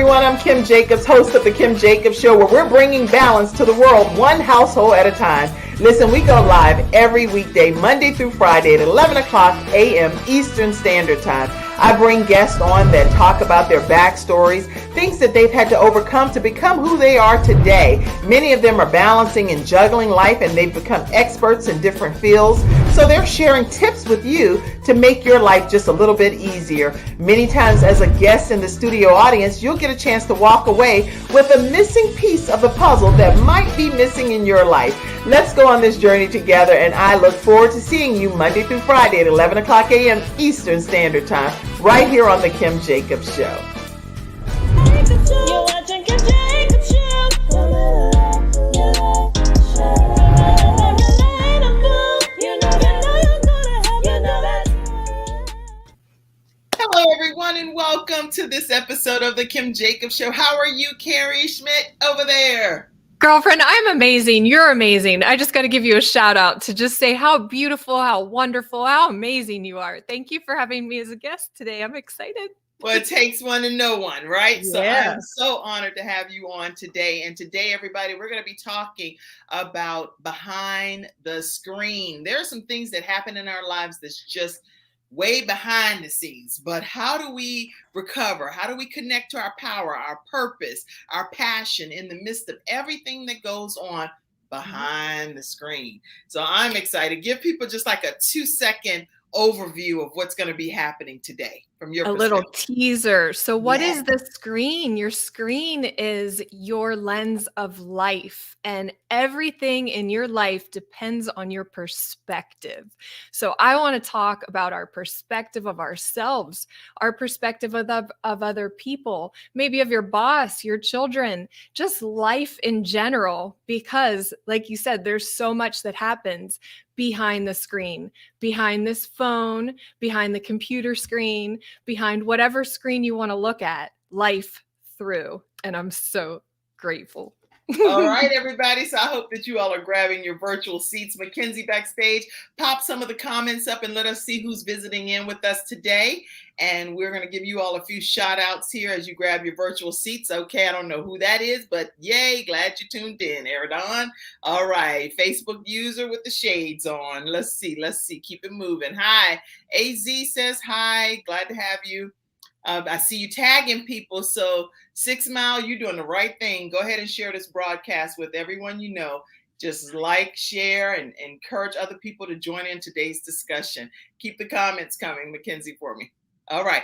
everyone. I'm Kim Jacobs, host of The Kim Jacobs Show, where we're bringing balance to the world one household at a time. Listen, we go live every weekday, Monday through Friday at 11 o'clock a.m. Eastern Standard Time. I bring guests on that talk about their backstories, things that they've had to overcome to become who they are today. Many of them are balancing and juggling life, and they've become experts in different fields. So they're sharing tips with you to make your life just a little bit easier. Many times as a guest in the studio audience, you'll get a chance to walk away with a missing piece of the puzzle that might be missing in your life. Let's go on this journey together, and I look forward to seeing you Monday through Friday at 11 o'clock a.m. Eastern Standard Time, right here on The Kim Jacobs Show. You're watching Kim Jacobs Show. Hello, everyone, and welcome to this episode of The Kim Jacobs Show. How are you, Carrie Schmidt, over there? Girlfriend, I'm amazing. You're amazing. I just got to give you a shout out to just say how beautiful, how wonderful, how amazing you are. Thank you for having me as a guest today. I'm excited. Well, it takes one to know one, right? Yeah. So I'm so honored to have you on today. And today, everybody, we're going to be talking about behind the screen. There are some things that happen in our lives that's just way behind the scenes, but how do we recover? How do we connect to our power, our purpose, our passion in the midst of everything that goes on behind the screen? So I'm excited. Give people just like a 2-second overview of what's going to be happening today from your perspective. Little teaser. So what is the screen? Your screen is your lens of life, and everything in your life depends on your perspective. So I want to talk about our perspective of ourselves, our perspective of other people, maybe of your boss, your children, just life in general, because like you said, there's so much that happens behind the screen, behind this phone, behind the computer screen, behind whatever screen you want to look at, life through. And I'm so grateful. All right, everybody. So I hope that you all are grabbing your virtual seats. Mackenzie backstage, pop some of the comments up and let us see who's visiting in with us today. And we're going to give you all a few shout outs here as you grab your virtual seats. Okay, I don't know who that is, but yay, glad you tuned in, Eridon. All right, Facebook user with the shades on. Let's see. Keep it moving. Hi, AZ says hi. Glad to have you. I see you tagging people. So 6 Mile, you're doing the right thing. Go ahead and share this broadcast with everyone you know. Just like, share, and encourage other people to join in today's discussion. Keep the comments coming, Mackenzie, for me. All right.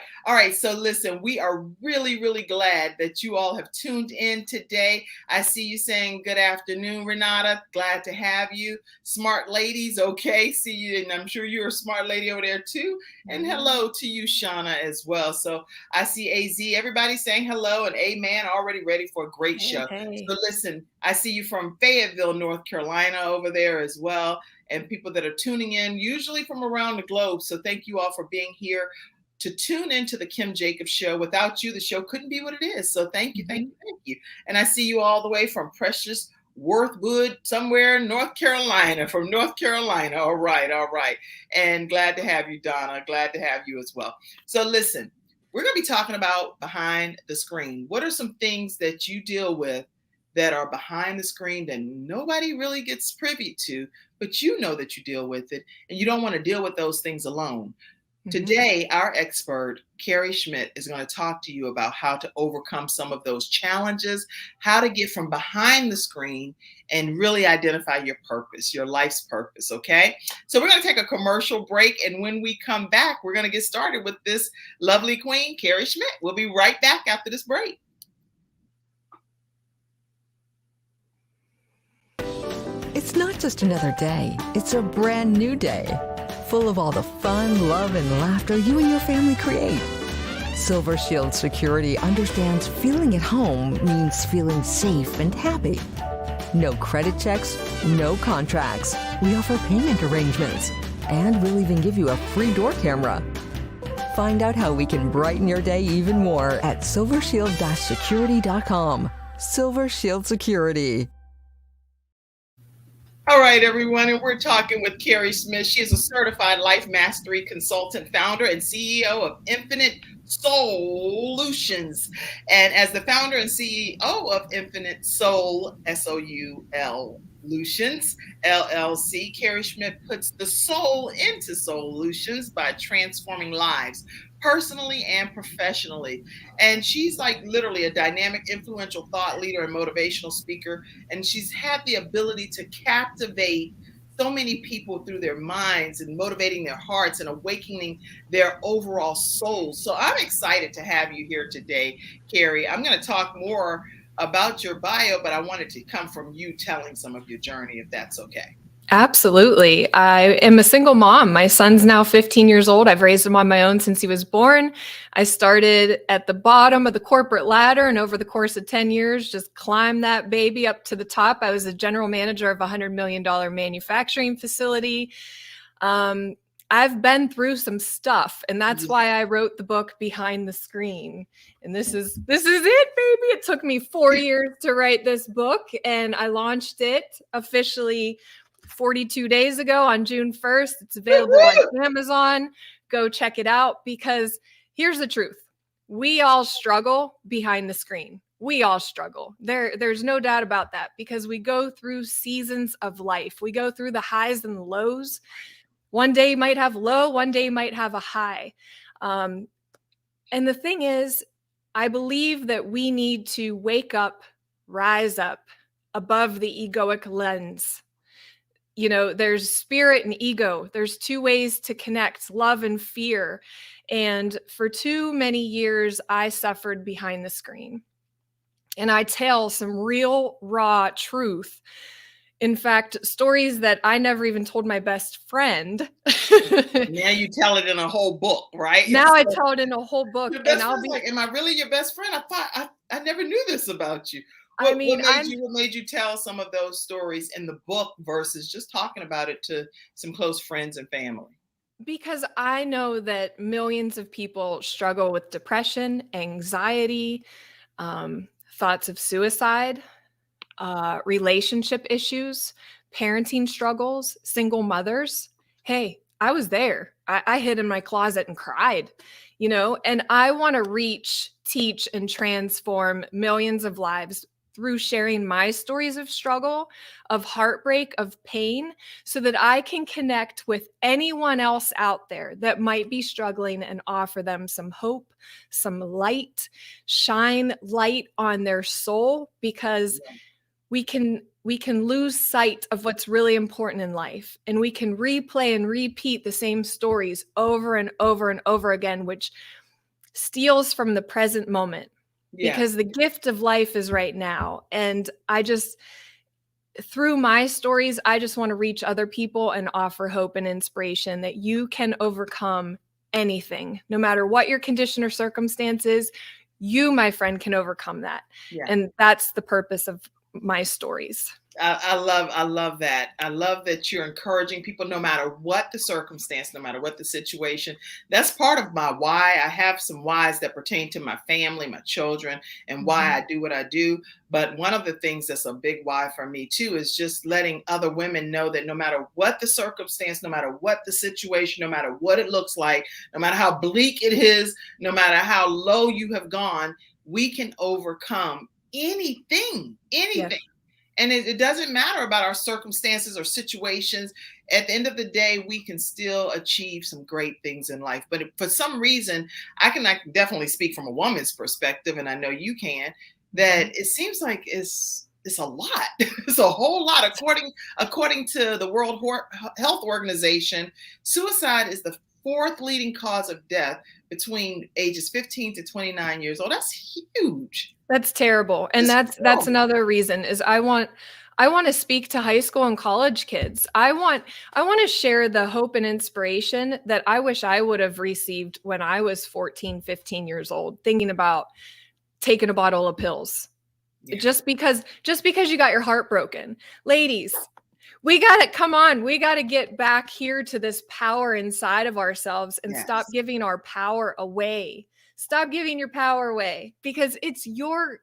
So listen, we are really, really glad that you all have tuned in today. I see you saying good afternoon, Renata. Glad to have you. Smart ladies, okay. See you, and I'm sure you're a smart lady over there too. And hello to you, Shauna, as well. So I see AZ, everybody saying hello and amen, already ready for a great show. Hey. So listen, I see you from Fayetteville, North Carolina over there as well, and people that are tuning in, usually from around the globe. So thank you all for being here to tune into the Kim Jacobs Show. Without you, the show couldn't be what it is. So thank you. And I see you all the way from precious Worthwood, somewhere in North Carolina, from North Carolina. All right. And glad to have you, Donna. Glad to have you as well. So listen, we're going to be talking about behind the screen. What are some things that you deal with that are behind the screen that nobody really gets privy to, but you know that you deal with it, and you don't want to deal with those things alone? Today, our expert, Carrie Schmidt, is going to talk to you about how to overcome some of those challenges, how to get from behind the screen and really identify your purpose, your life's purpose, okay? So we're going to take a commercial break, and when we come back, we're going to get started with this lovely queen, Carrie Schmidt. We'll be right back after this break. It's not just another day, it's a brand new day, full of all the fun, love, and laughter you and your family create. Silver Shield Security understands feeling at home means feeling safe and happy. No credit checks, no contracts. We offer payment arrangements, and we'll even give you a free door camera. Find out how we can brighten your day even more at silvershield-security.com. Silver Shield Security. All right, everyone, and we're talking with Carrie Schmidt. She is a certified life mastery consultant, founder and CEO of Infinite Solutions. And as the founder and CEO of Infinite Soul, Solutions, LLC, Carrie Schmidt puts the soul into solutions by transforming lives personally and professionally. And she's like literally a dynamic, influential thought leader and motivational speaker. And she's had the ability to captivate so many people through their minds and motivating their hearts and awakening their overall souls. So I'm excited to have you here today, Carrie. I'm going to talk more about your bio, but I wanted to come from you telling some of your journey, if that's okay. Absolutely. I am a single mom. My son's now 15 years old. I've raised him on my own since he was born. I started at the bottom of the corporate ladder, and over the course of 10 years, just climbed that baby up to the top. I was a general manager of a $100 million manufacturing facility. I've been through some stuff, and that's why I wrote the book Behind the Screen. And this is it, baby. It took me 4 years to write this book, and I launched it officially 42 days ago on June 1st. It's available on Amazon. Go check it out, because here's the truth. We all struggle behind the screen. We all struggle. There's no doubt about that, because we go through seasons of life. We go through the highs and the lows. One day you might have low, one day you might have a high. And the thing is, I believe that we need to wake up, rise up above the egoic lens. You know, there's spirit and ego. There's two ways to connect, love and fear. And for too many years, I suffered behind the screen. And I tell some real, raw truth. In fact, stories that I never even told my best friend. Now you tell it in a whole book, right? Now I tell it in a whole book. Your best friend's like, am I really your best friend? I thought I never knew this about you. What made you tell some of those stories in the book versus just talking about it to some close friends and family? Because I know that millions of people struggle with depression, anxiety, thoughts of suicide, relationship issues, parenting struggles, single mothers. Hey, I was there. I hid in my closet and cried, you know, and I want to reach, teach, and transform millions of lives through sharing my stories of struggle, of heartbreak, of pain, so that I can connect with anyone else out there that might be struggling and offer them some hope, some light, shine light on their soul, because we can lose sight of what's really important in life, and we can replay and repeat the same stories over and over and over again, which steals from the present moment. Because the gift of life is right now. And through my stories, I just want to reach other people and offer hope and inspiration that you can overcome anything, no matter what your condition or circumstance is. You, my friend, can overcome that. Yeah. And that's the purpose of my stories. I love that. I love that you're encouraging people, no matter what the circumstance, no matter what the situation. That's part of my why. I have some whys that pertain to my family, my children, and why I do what I do. But one of the things that's a big why for me too is just letting other women know that no matter what the circumstance, no matter what the situation, no matter what it looks like, no matter how bleak it is, no matter how low you have gone, we can overcome anything. Yes. And it doesn't matter about our circumstances or situations. At the end of the day, we can still achieve some great things in life. But for some reason, I can definitely speak from a woman's perspective, and I know you can, that it seems like it's a lot. It's a whole lot. According to the World Health Organization, suicide is the 4th leading cause of death between ages 15 to 29 years old. That's huge. That's terrible. And that's another reason is I want to speak to high school and college kids. I want to share the hope and inspiration that I wish I would have received when I was 14, 15 years old, thinking about taking a bottle of pills. Yeah. Just because you got your heart broken. Ladies, we got to get back here to this power inside of ourselves and stop giving our power away. Stop giving your power away, because it's yours.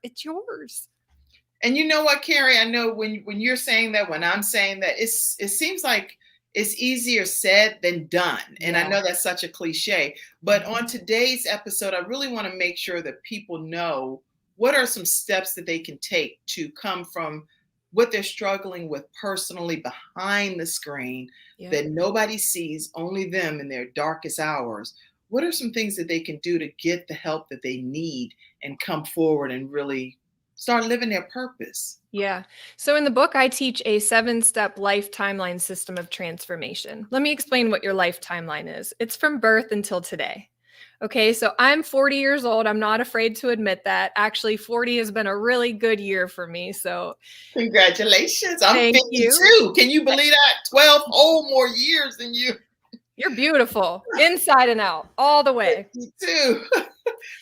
And you know what, Carrie, I know when you're saying that, when I'm saying that, it seems like it's easier said than done. And I Yeah. know that's such a cliche, but on today's episode, I really want to make sure that people know what are some steps that they can take to come from what they're struggling with personally behind the screen Yeah. that nobody sees, only them in their darkest hours. What are some things that they can do to get the help that they need and come forward and really start living their purpose? Yeah. So in the book, I teach a 7-step life timeline system of transformation. Let me explain what your life timeline is. It's from birth until today. Okay. So I'm 40 years old. I'm not afraid to admit that. Actually, 40 has been a really good year for me. So Congratulations. I'm thank you. 52. Can you believe that? 12 whole more years than you. You're beautiful inside and out, all the way. 52.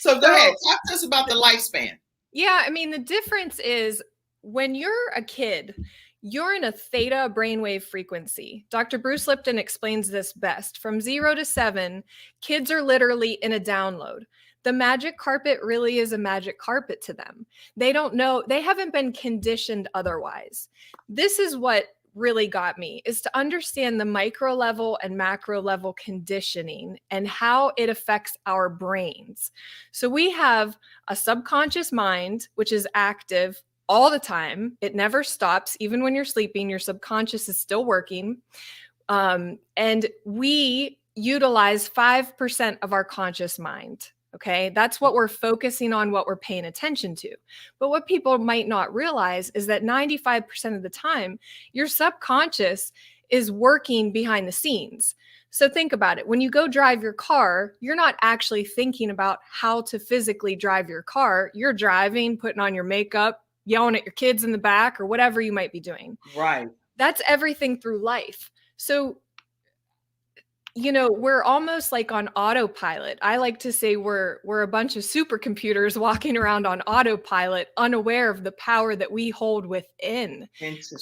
So go ahead. Talk to us about the lifespan. Yeah, I mean, the difference is when you're a kid, you're in a theta brainwave frequency. Dr. Bruce Lipton explains this best. From 0 to 7, kids are literally in a download. The magic carpet really is a magic carpet to them. They don't know, they haven't been conditioned otherwise. This is what really got me, is to understand the micro level and macro level conditioning and how it affects our brains. So we have a subconscious mind, which is active all the time. It never stops. Even when you're sleeping, your subconscious is still working. And we utilize 5% of our conscious mind. Okay, that's what we're focusing on, what we're paying attention to. But what people might not realize is that 95% of the time, your subconscious is working behind the scenes. So think about it. When you go drive your car, you're not actually thinking about how to physically drive your car. You're driving, putting on your makeup, yelling at your kids in the back, or whatever you might be doing. Right. That's everything through life. So we're almost like on autopilot. I like to say we're a bunch of supercomputers walking around on autopilot, unaware of the power that we hold within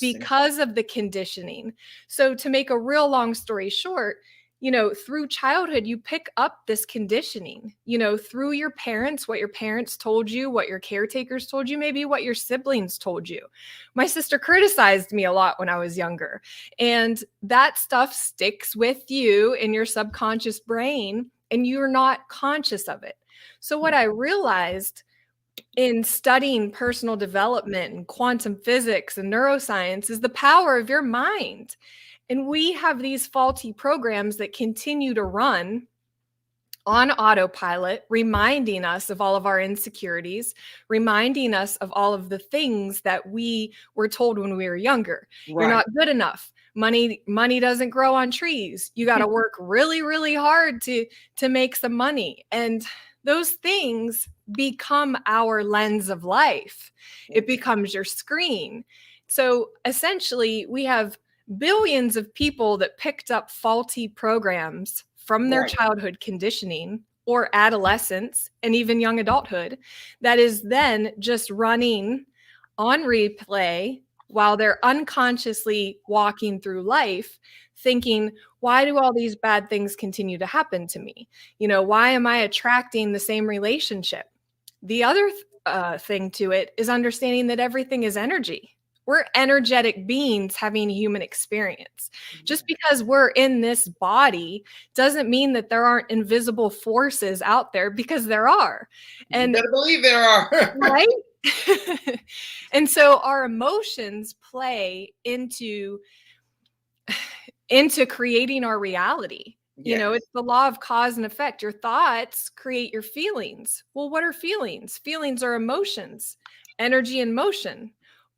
because of the conditioning. So to make a real long story short, through childhood, you pick up this conditioning, through your parents, what your parents told you, what your caretakers told you, maybe what your siblings told you. My sister criticized me a lot when I was younger, and that stuff sticks with you in your subconscious brain, and you're not conscious of it. So what I realized in studying personal development and quantum physics and neuroscience is the power of your mind. And we have these faulty programs that continue to run on autopilot, reminding us of all of our insecurities, reminding us of all of the things that we were told when we were younger. Right. You're not good enough. Money doesn't grow on trees. You got to work really, really hard to make some money. And those things become our lens of life. It becomes your screen. So essentially, we have billions of people that picked up faulty programs from their childhood conditioning or adolescence and even young adulthood that is then just running on replay while they're unconsciously walking through life thinking, why do all these bad things continue to happen to me? Why am I attracting the same relationship? The other thing to it is understanding that everything is energy. We're energetic beings having a human experience. Just because we're in this body doesn't mean that there aren't invisible forces out there, because there are. And you better believe there are. Right? And so our emotions play into creating our reality. Yes. It's the law of cause and effect. Your thoughts create your feelings. Well, what are feelings? Feelings are emotions, energy in motion.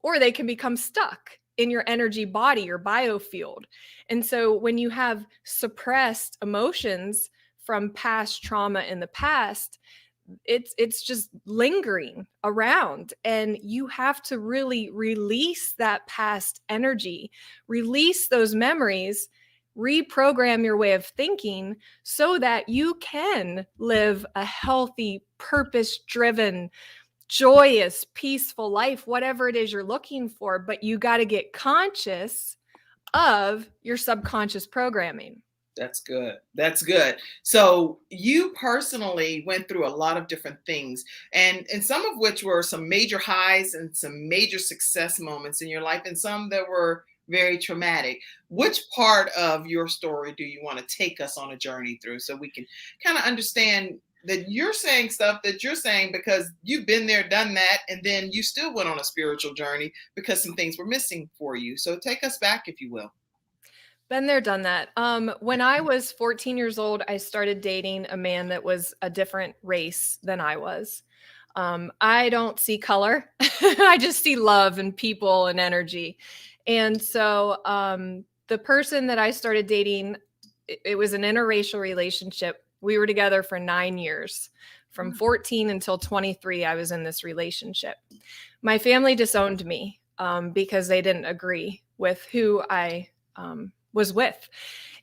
Or they can become stuck in your energy body, your biofield. And so when you have suppressed emotions from past trauma in the past, it's just lingering around. And you have to really release that past energy, release those memories, reprogram your way of thinking so that you can live a healthy, purpose-driven, joyous, peaceful life, whatever it is you're looking for. But you got to get conscious of your subconscious programming. That's good. That's good. So you personally went through a lot of different things, and some of which were some major highs and some major success moments in your life, and some that were very traumatic. Which part of your story do you want to take us on a journey through so we can kind of understand that you're saying stuff that you're saying because you've been there, done that, and then you still went on a spiritual journey because some things were missing for you. So take us back, if you will. Been there, done that. When I was 14 years old, I started dating a man that was a different race than I was. I don't see color. I just see love and people and energy. And so the person that I started dating, it was an interracial relationship. We were together for 9 years. From 14 until 23, I was in this relationship. My family disowned me because they didn't agree with who I was with.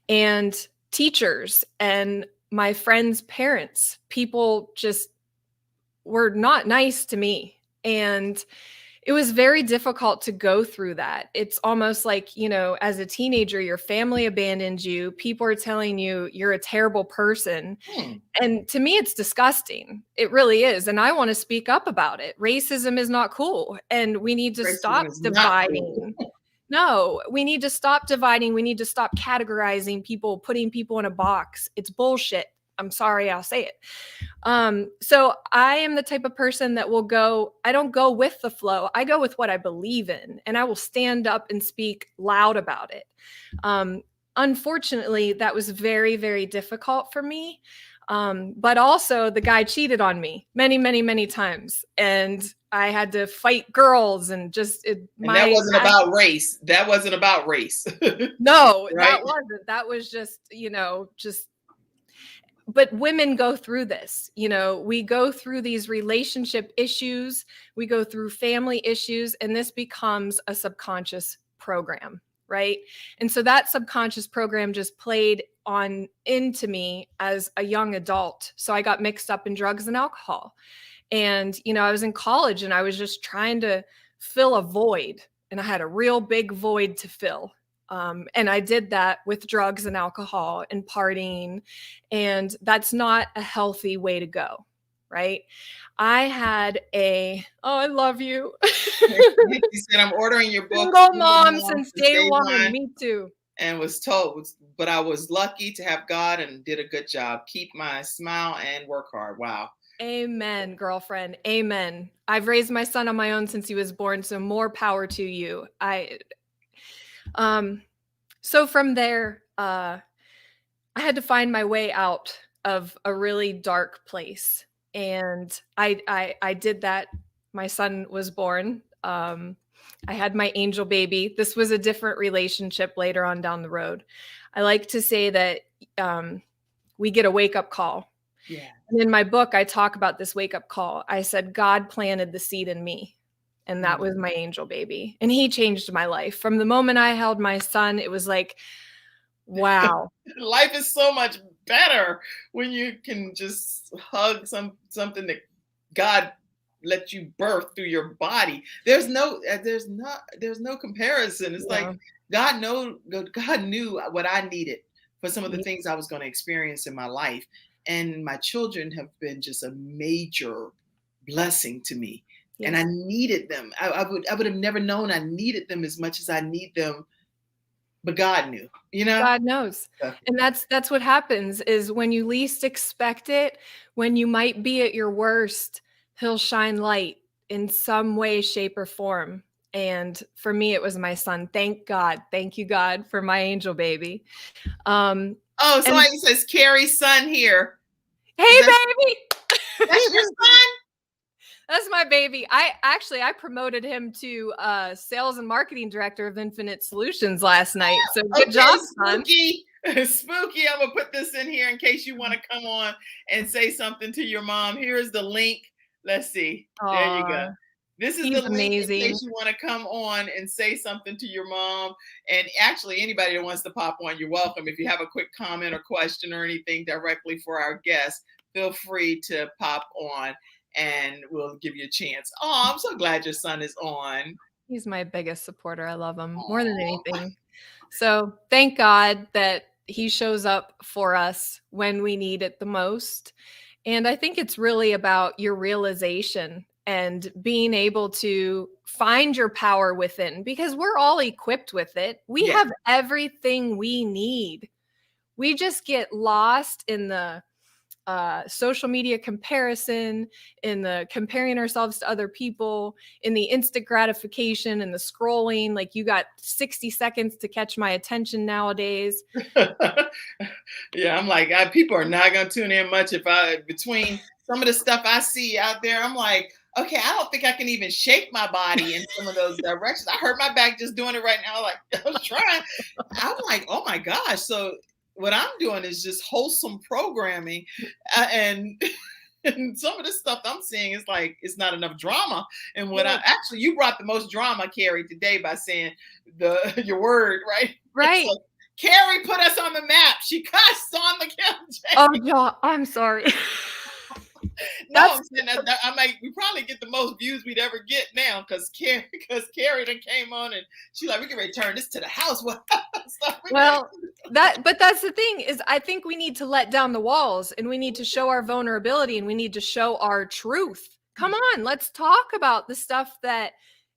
And teachers and my friends' parents, people just were not nice to me. And it was very difficult to go through that. It's almost like, you know, as a teenager, your family abandoned you. People are telling you you're a terrible person. And to me, it's disgusting. It really is. And I want to speak up about it. Racism is not cool. And we need to stop dividing. No, we need to stop dividing. We need to stop categorizing people, putting people in a box. It's bullshit. I'm sorry, I'll say it. So I am the type of person that I don't go with the flow. I go with what I believe in, and I will stand up and speak loud about it. Unfortunately, that was very, very difficult for me. But also the guy cheated on me many, many, many times. And I had to fight girls and just that wasn't about race. That wasn't about race. No, right? That wasn't. That was just, but women go through this, we go through these relationship issues, we go through family issues, and this becomes a subconscious program, right? And so that subconscious program just played on into me as a young adult. So I got mixed up in drugs and alcohol. And, I was in college and I was just trying to fill a void, and I had a real big void to fill. And I did that with drugs and alcohol and partying. And that's not a healthy way to go, right? I had I love you. You said, I'm ordering your book. Single mom since day one. Me too. And was told, but I was lucky to have God and did a good job. Keep my smile and work hard. Wow. Amen, girlfriend. Amen. I've raised my son on my own since he was born. So more power to you. So from there, I had to find my way out of a really dark place. And I did that. My son was born. I had my angel baby. This was a different relationship later on down the road. I like to say that we get a wake-up call. Yeah. And in my book, I talk about this wake-up call. I said, God planted the seed in me. And that was my angel baby. And he changed my life. From the moment I held my son, it was like, wow. Life is so much better when you can just hug something that God let you birth through your body. There's no comparison. It's like God knew what I needed for some of the things I was going to experience in my life. And my children have been just a major blessing to me. Yes. And I needed them. I would have never known I needed them as much as I need them. But God knew, God knows. And that's what happens is when you least expect it, when you might be at your worst, he'll shine light in some way, shape, or form. And for me, it was my son. Thank God. Thank you, God, for my angel baby. Somebody says Carrie's son here. Hey, baby. That's your son? That's my baby. I promoted him to sales and marketing director of Infinite Solutions last night. So good job, son. Spooky. I'm going to put this in here in case you want to come on and say something to your mom. Here's the link. Let's see. There you go. This is the link amazing. In case you want to come on and say something to your mom. And actually, anybody that wants to pop on, you're welcome. If you have a quick comment or question or anything directly for our guest, feel free to pop on and we'll give you a chance. Oh, I'm so glad your son is on. He's my biggest supporter. I love him more than anything. So thank God that he shows up for us when we need it the most. And I think it's really about your realization and being able to find your power within, because we're all equipped with it. We Yeah. have everything we need. We just get lost in the social media comparison, in the comparing ourselves to other people, in the instant gratification and the scrolling. Like, you got 60 seconds to catch my attention nowadays. Yeah, I'm like, people are not going to tune in much between some of the stuff I see out there. I'm like, okay, I don't think I can even shake my body in some of those directions. I hurt my back just doing it right now. Like, I was trying. I'm like, oh my gosh. So what I'm doing is just wholesome programming, and and some of the stuff I'm seeing is like, it's not enough drama. And what you brought the most drama, Carrie, today by saying your word, right? Right. So, Carrie put us on the map. She cussed on the camera. Oh, yeah, I'm sorry. No, I'm like, we probably get the most views we'd ever get now because Carrie done came on and she's like, we can return this to the house. Well, but that's the thing, is I think we need to let down the walls, and we need to show our vulnerability, and we need to show our truth. Come on, let's talk about the stuff that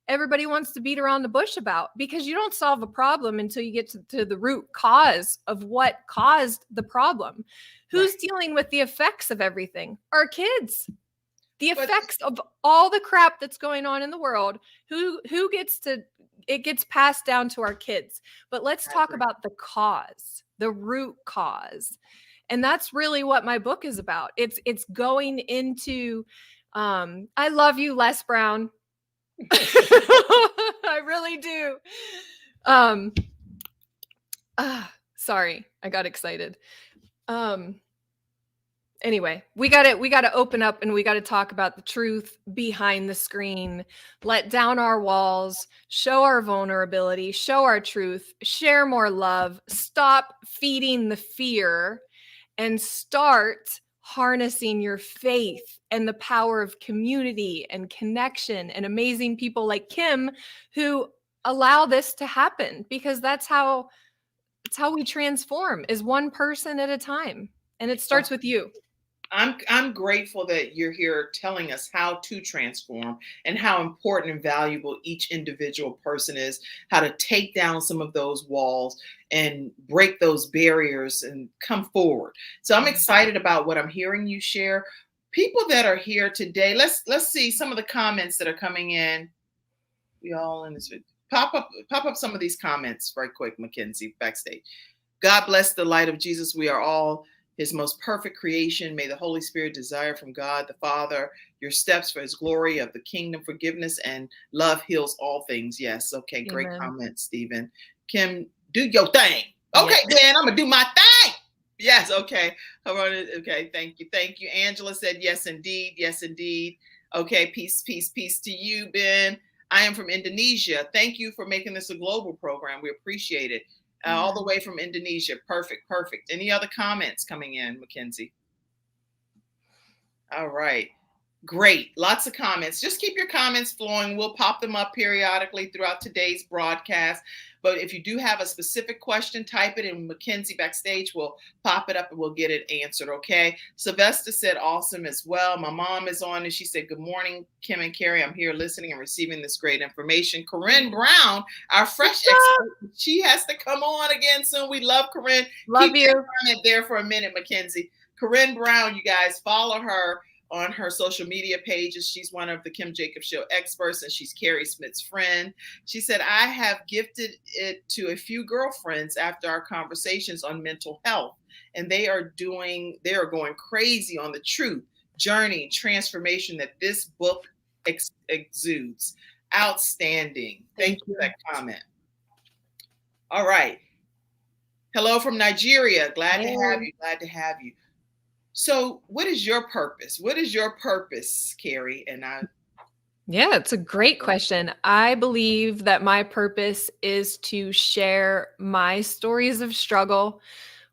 everybody wants to beat around the bush about, because you don't solve a problem until you get to the root cause of what caused the problem. Who's dealing with the effects of everything? Our kids. The effects of all the crap that's going on in the world. Who gets to, it gets passed down to our kids. But let's talk about the cause, the root cause. And that's really what my book is about. It's going into, I love you, Les Brown. I really do. Sorry, I got excited. Anyway, we got to open up, and we got to talk about the truth behind the screen, let down our walls, show our vulnerability, show our truth, share more love, stop feeding the fear, and start harnessing your faith and the power of community and connection and amazing people like Kim who allow this to happen, because that's how we transform, is one person at a time. And it starts with you. I'm grateful that you're here telling us how to transform and how important and valuable each individual person is, how to take down some of those walls and break those barriers and come forward. So I'm excited about what I'm hearing you share. People that are here today, let's see some of the comments that are coming in. We all in this video. Pop up some of these comments right quick, Mackenzie, backstage. God bless the light of Jesus. We are all his most perfect creation. May the Holy Spirit desire from God the Father your steps for his glory of the kingdom. Forgiveness and love heals all things. Yes. Okay. Amen. Great comment, Stephen. Kim, do your thing. Okay, then I'm gonna do my thing. Yes. Okay. Okay. Thank you. Thank you. Angela said yes, indeed. Yes, indeed. Okay. Peace to you, Ben. I am from Indonesia. Thank you for making this a global program. We appreciate it. All the way from Indonesia. Perfect. Any other comments coming in, Mackenzie? All right. Great. Lots of comments. Just keep your comments flowing. We'll pop them up periodically throughout today's broadcast. But if you do have a specific question, type it in. Mackenzie backstage will pop it up and we'll get it answered. Okay. Sylvester said awesome as well. My mom is on and she said, good morning, Kim and Carrie. I'm here listening and receiving this great information. Corinne Brown, our fresh expert, she has to come on again soon. We love Corinne. Love you. Keep there for a minute, Mackenzie. Corinne Brown, you guys follow her on her social media pages. She's one of the Kim Jacobs Show experts, and she's Carrie Schmidt's friend. She said, I have gifted it to a few girlfriends after our conversations on mental health, and they are going crazy on the truth, journey, transformation that this book exudes. Outstanding. Thank you for that comment. All right. Hello from Nigeria. Glad to have you. So what is your purpose? What is your purpose, Carrie? Yeah, it's a great question. I believe that my purpose is to share my stories of struggle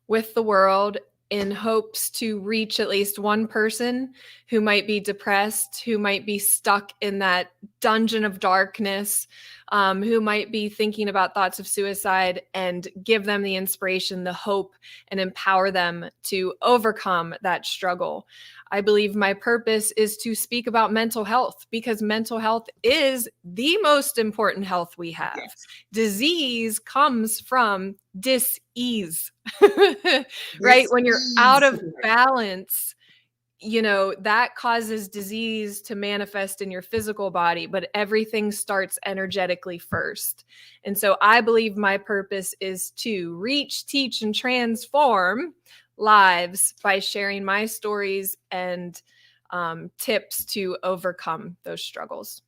with the world in hopes to reach at least one person who might be depressed, who might be stuck in that dungeon of darkness, who might be thinking about thoughts of suicide, and give them the inspiration, the hope, and empower them to overcome that struggle. I believe my purpose is to speak about mental health, because mental health is the most important health we have. Yes. Disease comes from dis-ease, right? When you're out of balance, that causes disease to manifest in your physical body, but everything starts energetically first. And so I believe my purpose is to reach, teach, and transform lives by sharing my stories and tips to overcome those struggles.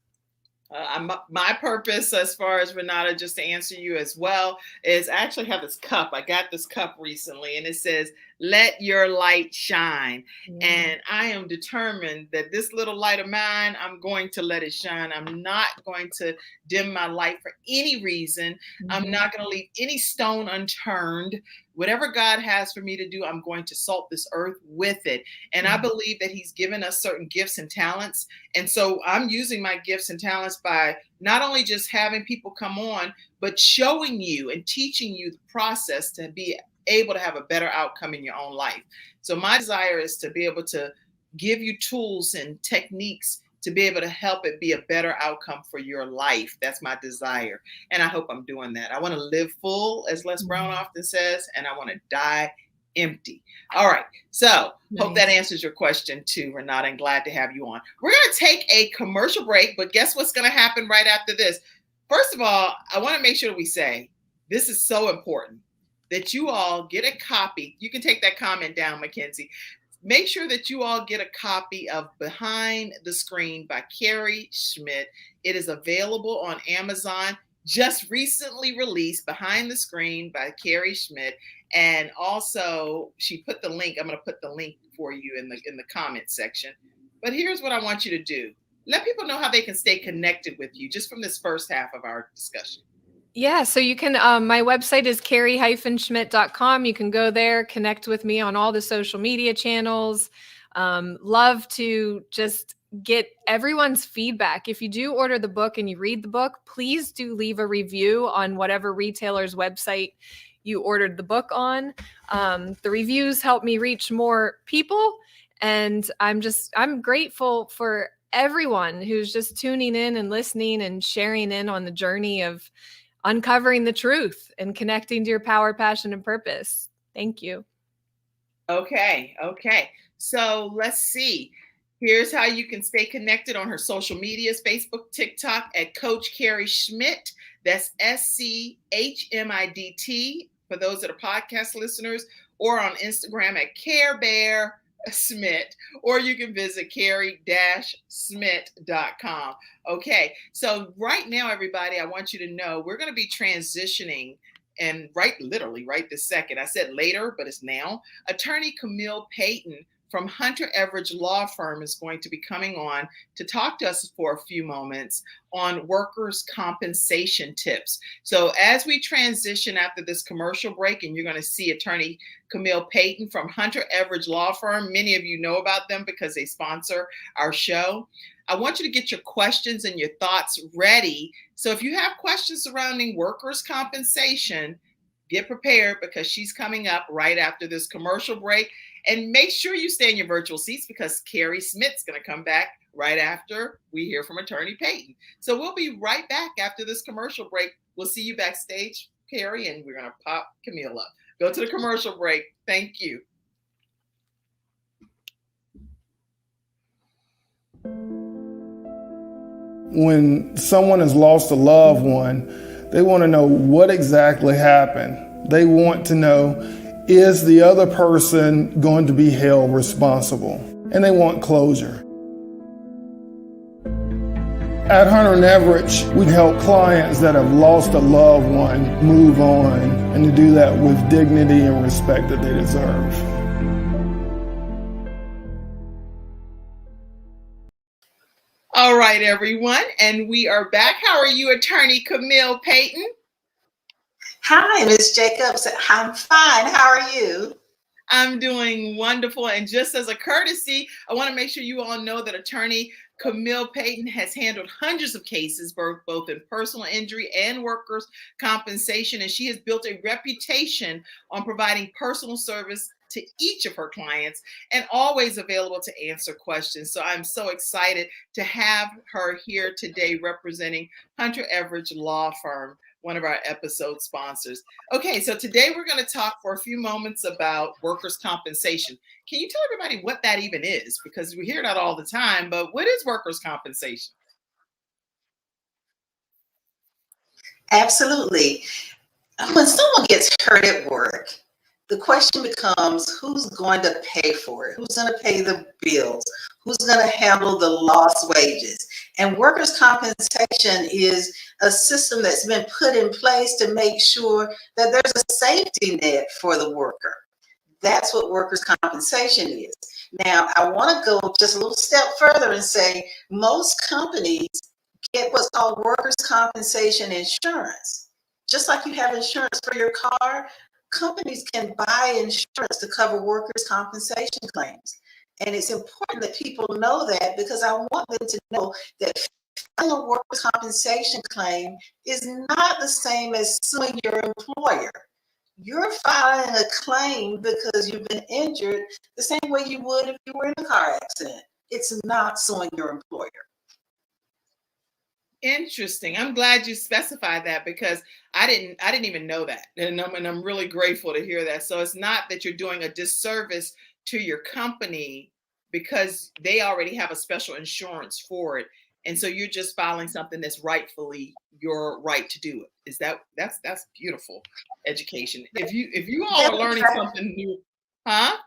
My purpose, as far as Renata, just to answer you as well, is I actually have this cup. I got this cup recently, and it says, "Let your light shine." And I am determined that this little light of mine, I'm going to let it shine. I'm not going to dim my light for any reason. I'm not going to leave any stone unturned. Whatever God has for me to do, I'm going to salt this earth with it. And I believe that he's given us certain gifts and talents. And so I'm using my gifts and talents by not only just having people come on, but showing you and teaching you the process to be able to have a better outcome in your own life. So my desire is to be able to give you tools and techniques to be able to help it be a better outcome for your life. That's my desire. And I hope I'm doing that. I want to live full, as Les Brown often says, and I want to die empty. All right. So hope that answers your question too, Renata, and glad to have you on. We're going to take a commercial break, but guess what's going to happen right after this? First of all, I want to make sure we say, this is so important, that you all get a copy. You can take that comment down, Mackenzie. Make sure that you all get a copy of Behind the Screen by Carrie Schmidt. It is available on Amazon. Just recently released, Behind the Screen by Carrie Schmidt. And also, she put the link. I'm going to put the link for you in the comment section. But here's what I want you to do. Let people know how they can stay connected with you just from this first half of our discussion. Yeah, so you can, my website is carrie-schmidt.com. You can go there, connect with me on all the social media channels. Love to just get everyone's feedback. If you do order the book and you read the book, please do leave a review on whatever retailer's website you ordered the book on. The reviews help me reach more people. And I'm grateful for everyone who's just tuning in and listening and sharing in on the journey of uncovering the truth and connecting to your power, passion, and purpose. Thank you. Okay. So let's see. Here's how you can stay connected on her social medias: Facebook, TikTok at Coach Carrie Schmidt. That's SCHMIDT for those that are podcast listeners, or on Instagram at Care Bear Schmidt, or you can visit carrie-schmidt.com. Okay, so right now, everybody, I want you to know we're going to be transitioning, and literally right this second. I said later, but it's now. Attorney Camille Payton from Hunter Everidge Law Firm is going to be coming on to talk to us for a few moments on workers' compensation tips. So as we transition after this commercial break, and you're going to see Attorney Camille Payton from Hunter Everidge Law Firm. Many of you know about them because they sponsor our show. I want you to get your questions and your thoughts ready. So if you have questions surrounding workers' compensation, get prepared, because she's coming up right after this commercial break. And make sure you stay in your virtual seats, because Carrie Schmidt's going to come back right after we hear from Attorney Payton. So we'll be right back after this commercial break. We'll see you backstage, Carrie, and we're going to pop Camille up. Go to the commercial break. Thank you. When someone has lost a loved one, they want to know what exactly happened. They want to know, is the other person going to be held responsible? And they want closure. At Hunter and Everidge, we help clients that have lost a loved one move on, and to do that with dignity and respect that they deserve. All right, everyone, and we are back. How are you, Attorney Camille Payton? Hi, Ms. Jacobs. I'm fine. How are you? I'm doing wonderful. And just as a courtesy, I want to make sure you all know that attorney Camille Payton has handled hundreds of cases, both in personal injury and workers' compensation. And she has built a reputation on providing personal service to each of her clients and always available to answer questions. So I'm so excited to have her here today representing Hunter Everidge Law Firm, one of our episode sponsors. Okay, so today we're going to talk for a few moments about workers' compensation. Can you tell everybody what that even is? Because we hear that all the time, but what is workers' compensation? Absolutely. When someone gets hurt at work, the question becomes who's going to pay for it? Who's going to pay the bills? Who's going to handle the lost wages? And workers' compensation is a system that's been put in place to make sure that there's a safety net for the worker. That's what workers' compensation is. Now, I want to go just a little step further and say most companies get what's called workers' compensation insurance. Just like you have insurance for your car, companies can buy insurance to cover workers' compensation claims. And it's important that people know that because I want them to know that filing a workers' compensation claim is not the same as suing your employer. You're filing a claim because you've been injured the same way you would if you were in a car accident. It's not suing your employer. Interesting. I'm glad you specified that because I didn't even know that. And I'm really grateful to hear that. So it's not that you're doing a disservice to your company because they already have a special insurance for it. And so you're just filing something that's rightfully your right to do it. That's beautiful education. If you all are learning something new, huh?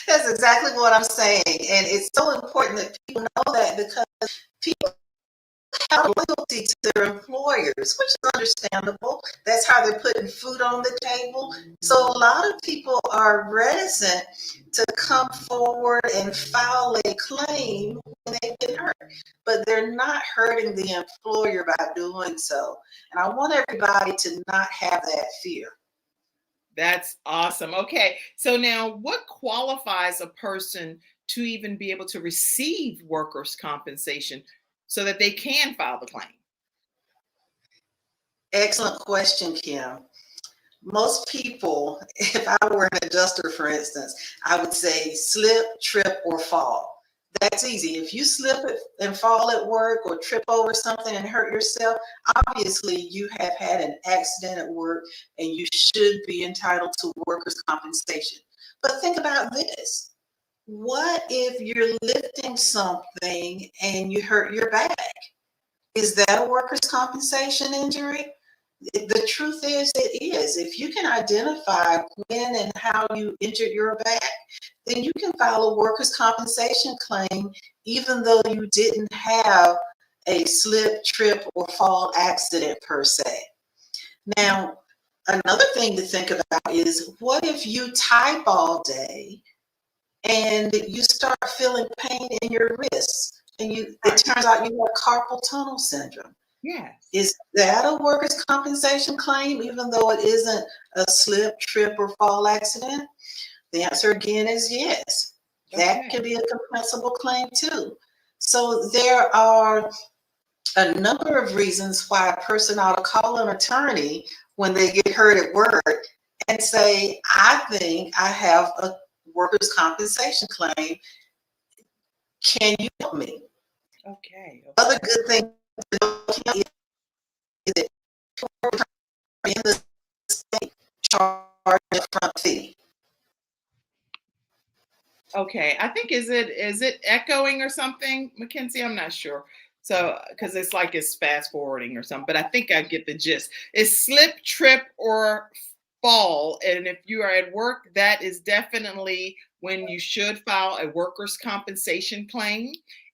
That's exactly what I'm saying. And it's so important that people know that because people have loyalty to their employers, which is understandable. That's how they're putting food on the table. So a lot of people are reticent to come forward and file a claim when they've been hurt, but they're not hurting the employer by doing so. And I want everybody to not have that fear. That's awesome. Okay, so now what qualifies a person to even be able to receive workers' compensation so that they can file the claim? Excellent question, Kim. Most people, if I were an adjuster, for instance, I would say slip, trip, or fall. That's easy. If you slip and fall at work or trip over something and hurt yourself, obviously you have had an accident at work and you should be entitled to workers' compensation. But think about this. What if you're lifting something and you hurt your back? Is that a workers' compensation injury? The truth is, it is. If you can identify when and how you injured your back, then you can file a workers' compensation claim, even though you didn't have a slip, trip, or fall accident per se. Now, another thing to think about is what if you type all day and you start feeling pain in your wrists and it turns out you have carpal tunnel syndrome? Yeah. Is that a workers' compensation claim, even though it isn't a slip, trip, or fall accident? The answer again is yes. That can be a compensable claim too. So there are a number of reasons why a person ought to call an attorney when they get hurt at work and say, I think I have a workers' compensation claim. Can you help me? Okay. Other good thing to know is that in the state charge a front fee. Okay, I think is it echoing or something, Mackenzie? I'm not sure. So because it's like it's fast forwarding or something, but I think I get the gist. It's slip, trip, or fall, and if you are at work, that is definitely when you should file a workers' compensation claim,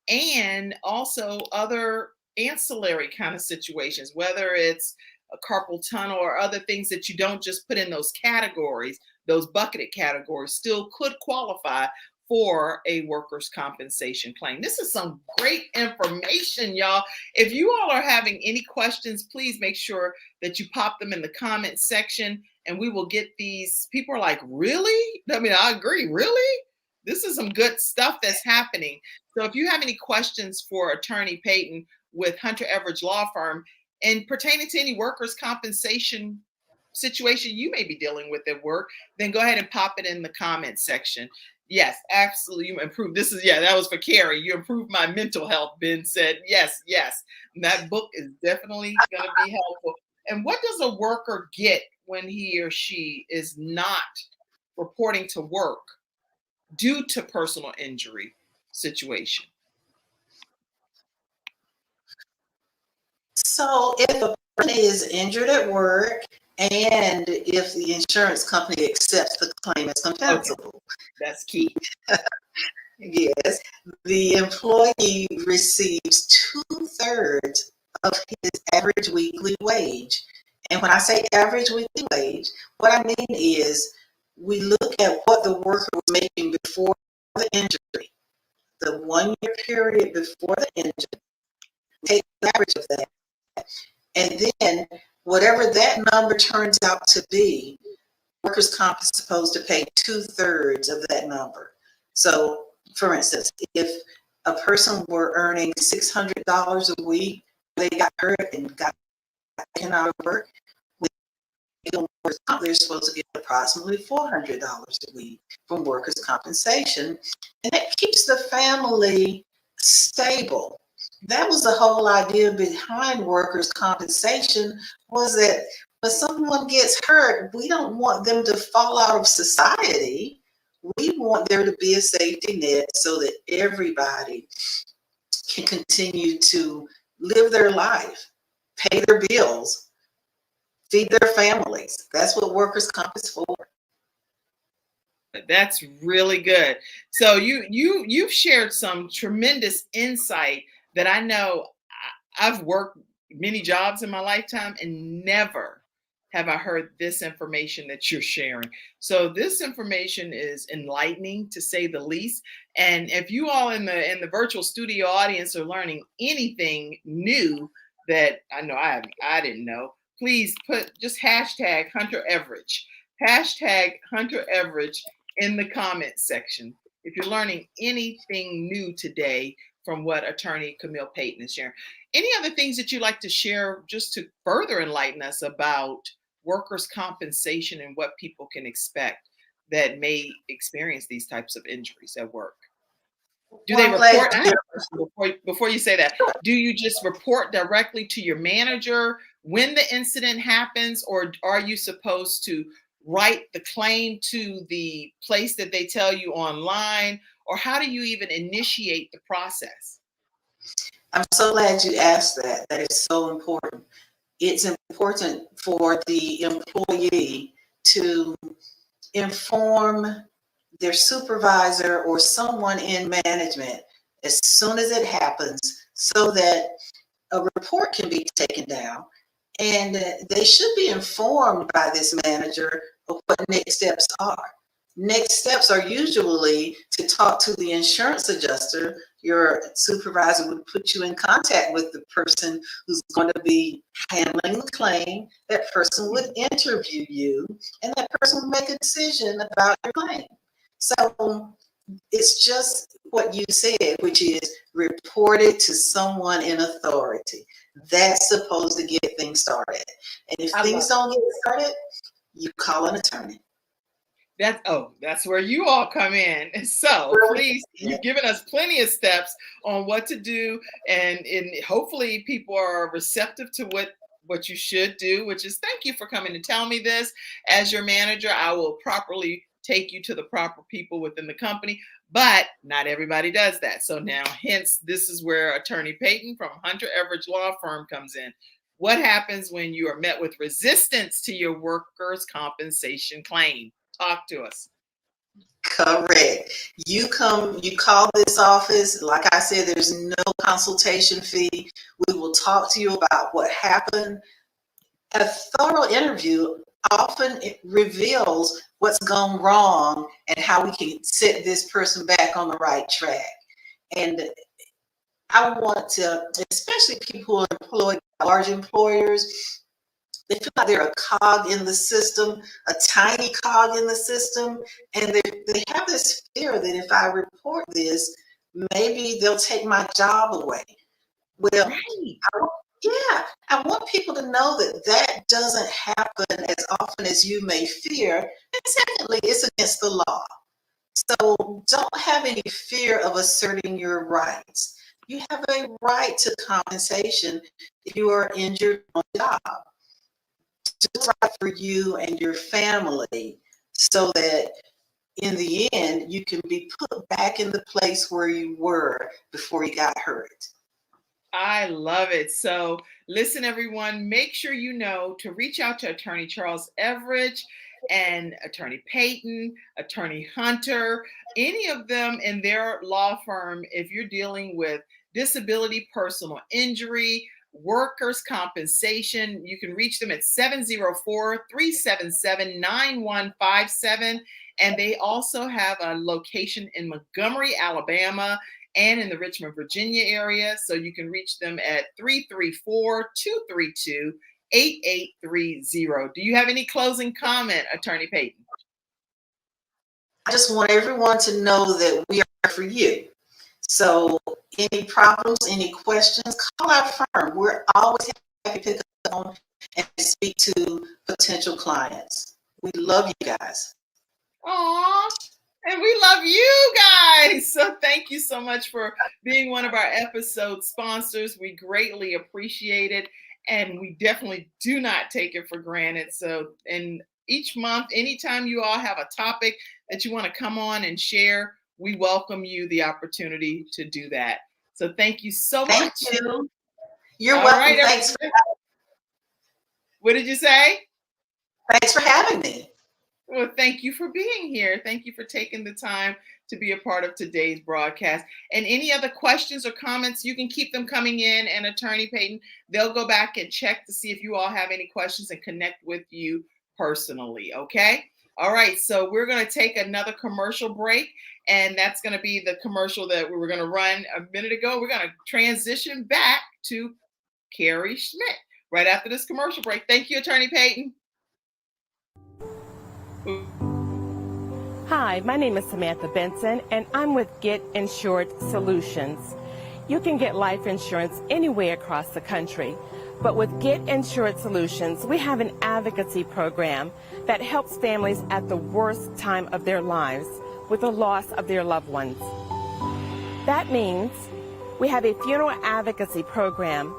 and also other ancillary kind of situations, whether it's a carpal tunnel or other things that you don't just put in those categories, those bucketed categories, still could qualify for a workers' compensation claim. This is some great information, y'all. If you all are having any questions, please make sure that you pop them in the comment section and we will get these. People are like, really? I mean, I agree, really? This is some good stuff that's happening. So if you have any questions for Attorney Payton with Hunter Everidge Law Firm and pertaining to any workers' compensation situation you may be dealing with at work, then go ahead and pop it in the comment section. Yes, absolutely. You improved. This is, yeah, that was for Carrie. You improved my mental health, Ben said. Yes, yes. And that book is definitely going to be helpful. And what does a worker get when he or she is not reporting to work due to personal injury situation? So if a person is injured at work and if the insurance company accepts the claim as compensable. Okay. That's key. Yes, the employee receives 2/3 of his average weekly wage. And when I say average weekly wage, what I mean is we look at what the worker was making before the injury, the 1 year period before the injury, take the average of that. And then whatever that number turns out to be, workers' comp is supposed to pay 2/3 of that number. So for instance, if a person were earning $600 a week, they got hurt and got taken out of work, they're supposed to get approximately $400 a week from workers' compensation. And that keeps the family stable. That was the whole idea behind workers' compensation, was that when someone gets hurt, we don't want them to fall out of society. We want there to be a safety net so that everybody can continue to live their life, pay their bills, feed their families. That's what workers' comp is for. That's really good. So you've shared some tremendous insight that I know. I've worked many jobs in my lifetime and never have I heard this information that you're sharing. So this information is enlightening, to say the least. And if you all in the virtual studio audience are learning anything new that I know I didn't know, please put just hashtag Hunter Everidge, hashtag Hunter Everidge in the comment section if you're learning anything new today from what Attorney Camille Payton is sharing. Any other things that you'd like to share just to further enlighten us about workers' compensation and what people can expect that may experience these types of injuries at work? Do they report? Before you say that, do you just report directly to your manager when the incident happens, or are you supposed to write the claim to the place that they tell you online, or how do you even initiate the process? I'm so glad you asked that. That is so important. It's important for the employee to inform their supervisor or someone in management as soon as it happens, so that a report can be taken down, and they should be informed by this manager of what next steps are. Next steps are usually to talk to the insurance adjuster. Your supervisor would put you in contact with the person who's going to be handling the claim. That person would interview you, and that person would make a decision about your claim. So it's just what you said, which is report it to someone in authority. That's supposed to get things started. And if things don't get started, you call an attorney. That's where you all come in. So please, you've given us plenty of steps on what to do, and hopefully people are receptive to what you should do, which is thank you for coming to tell me this. As your manager, I will properly take you to the proper people within the company, but not everybody does that. So now, hence, this is where Attorney Payton from Hunter Everidge Law Firm comes in. What happens when you are met with resistance to your workers' compensation claim? Talk to us. Correct. You call this office. Like I said, there's no consultation fee. We will talk to you about what happened. A thorough interview often it reveals what's gone wrong and how we can set this person back on the right track. And I want to, especially people who are employed by large employers, they feel like they're a cog in the system, a tiny cog in the system, and they have this fear that if I report this, maybe they'll take my job away. Well, yeah, I want people to know that that doesn't happen as often as you may fear. And secondly, it's against the law. So don't have any fear of asserting your rights. You have a right to compensation if you are injured on the job. Do what's right for you and your family so that in the end, you can be put back in the place where you were before you got hurt. I love it. So listen, everyone, make sure you know to reach out to Attorney Charles Everidge and Attorney Payton, Attorney Hunter, any of them in their law firm if you're dealing with disability, personal injury, workers' compensation. You can reach them at 704-377-9157. And they also have a location in Montgomery, Alabama, and in the Richmond, Virginia area. So you can reach them at 334-232-8830. Do you have any closing comment, Attorney Payton? I just want everyone to know that we are for you. So any problems, any questions, call our firm. We're always happy to pick up the phone and speak to potential clients. We love you guys. Aw, and we love you guys. So thank you so much for being one of our episode sponsors. We greatly appreciate it. And we definitely do not take it for granted. So, and each month, anytime you all have a topic that you want to come on and share, we welcome you the opportunity to do that. So thank you so much. Thank you. You're All welcome. right, Thanks. What did you say? Thanks for having me. Well, thank you for being here. Thank you for taking the time to be a part of today's broadcast. And any other questions or comments, you can keep them coming in. And Attorney Payton, they'll go back and check to see if you all have any questions and connect with you personally. Okay. All right. So we're going to take another commercial break. And that's going to be the commercial that we were going to run a minute ago. We're going to transition back to Carrie Schmidt right after this commercial break. Thank you, Attorney Payton. Hi, my name is Samantha Benson, and I'm with Get Insured Solutions. You can get life insurance anywhere across the country, but with Get Insured Solutions, we have an advocacy program that helps families at the worst time of their lives with the loss of their loved ones. That means we have a funeral advocacy program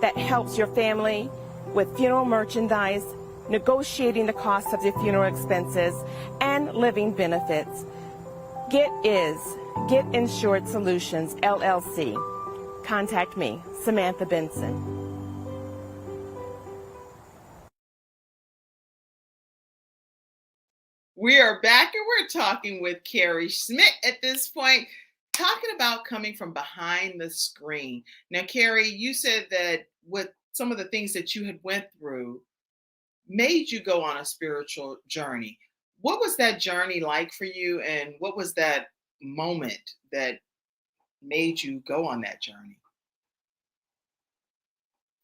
that helps your family with funeral merchandise, negotiating the cost of your funeral expenses, and living benefits. Get Insured Solutions, LLC. Contact me, Samantha Benson. We are back and we're talking with Carrie Schmidt at this point, talking about coming from behind the screen. Now, Carrie, you said that with some of the things that you had went through, made you go on a spiritual journey. What was that journey like for you, and what was that moment that made you go on that journey?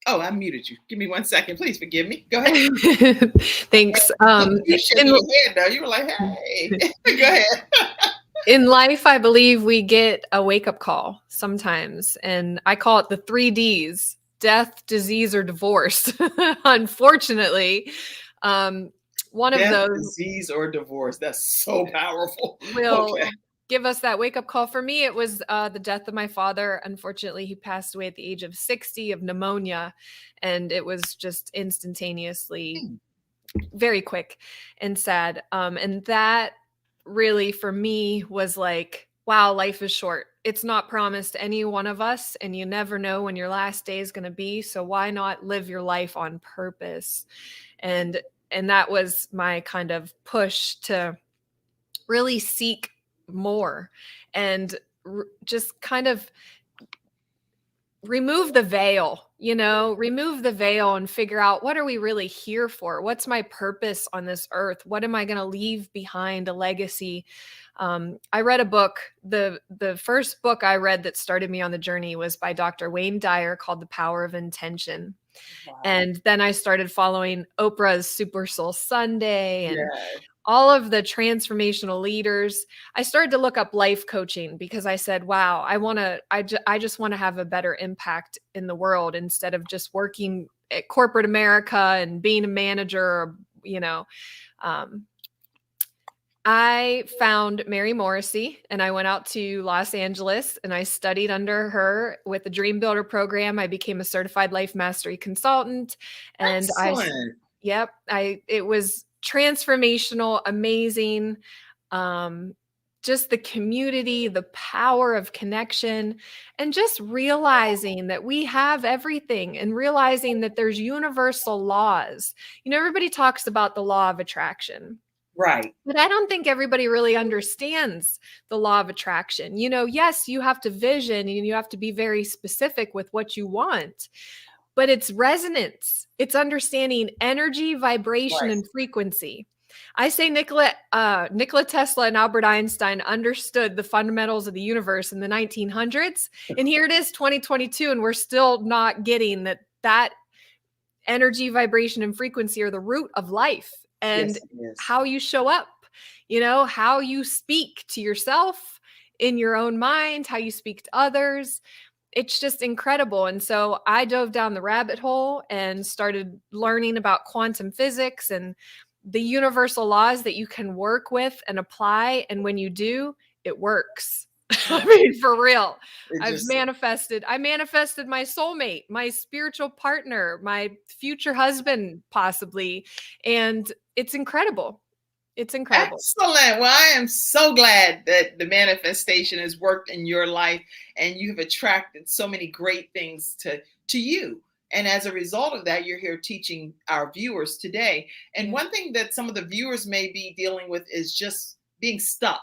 Oh, I muted you. Give me 1 second. Please forgive me. Go ahead. Thanks. You shaking your head though. You were like, hey. Go ahead. In life, I believe we get a wake-up call sometimes, and I call it the 3 Ds: death, disease, or divorce. Unfortunately, one Death, of those disease, or divorce. That's so powerful. will Okay. give us that wake-up call. For me, it was the death of my father. Unfortunately, he passed away at the age of 60 of pneumonia, and it was just instantaneously very quick and sad. And that really, for me, was like, wow, life is short. It's not promised to any one of us, and you never know when your last day is going to be. So why not live your life on purpose? And that was my kind of push to really seek more and just kind of remove the veil, remove the veil and figure out, what are we really here for? What's my purpose on this earth? What am I going to leave behind, a legacy? I read a book. The first book I read that started me on the journey was by Dr. Wayne Dyer, called The Power of Intention. Wow. And then I started following Oprah's Super Soul Sunday and Yeah. all of the transformational leaders. I started to look up life coaching because I said, wow, I just want to have a better impact in the world instead of just working at corporate America and being a manager, I found Mary Morrissey and I went out to Los Angeles and I studied under her with the Dream Builder program. I became a certified life mastery consultant, and Excellent. it was transformational, amazing. Just the community, the power of connection, and just realizing that we have everything and realizing that there's universal laws. Everybody talks about the law of attraction. Right. But I don't think everybody really understands the law of attraction. Yes, you have to vision and you have to be very specific with what you want, but it's resonance. It's understanding energy, vibration, Right. and frequency. I say Nikola Tesla and Albert Einstein understood the fundamentals of the universe in the 1900s. And here it is, 2022, and we're still not getting that energy, vibration, and frequency are the root of life. And Yes, it is. how you show up, how you speak to yourself in your own mind, how you speak to others. It's just incredible. And so I dove down the rabbit hole and started learning about quantum physics and the universal laws that you can work with and apply. And when you do, it works. I mean, for real. I manifested my soulmate, my spiritual partner, my future husband, possibly. And it's incredible. It's incredible. Excellent. Well, I am so glad that the manifestation has worked in your life and you have attracted so many great things to you. And as a result of that, you're here teaching our viewers today. And one thing that some of the viewers may be dealing with is just being stuck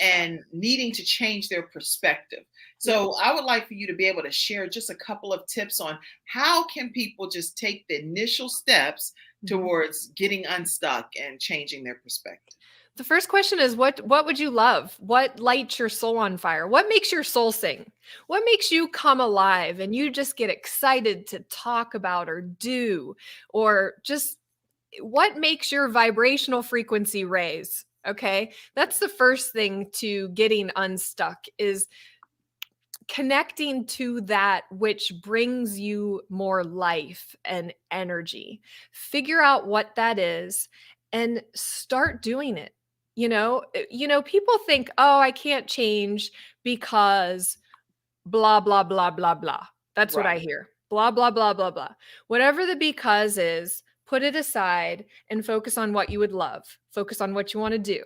and needing to change their perspective. So I would like for you to be able to share just a couple of tips on how can people just take the initial steps towards getting unstuck and changing their perspective. The first question is, what would you love? What lights your soul on fire? What makes your soul sing? What makes you come alive and you just get excited to talk about or do, or just what makes your vibrational frequency raise? Okay. That's the first thing to getting unstuck, is connecting to that which brings you more life and energy. Figure out what that is and start doing it. People think, oh, I can't change because blah, blah, blah, blah, blah. That's what I hear. Blah, blah, blah, blah, blah. Whatever the because is, put it aside and focus on what you would love. Focus on what you want to do.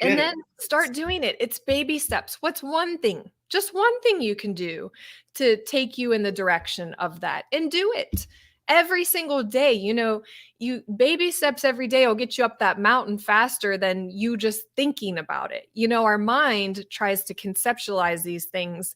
And then start doing it. It's baby steps. What's one thing, just one thing you can do to take you in the direction of that, and do it every single day. You baby steps every day will get you up that mountain faster than you just thinking about it. Our mind tries to conceptualize these things,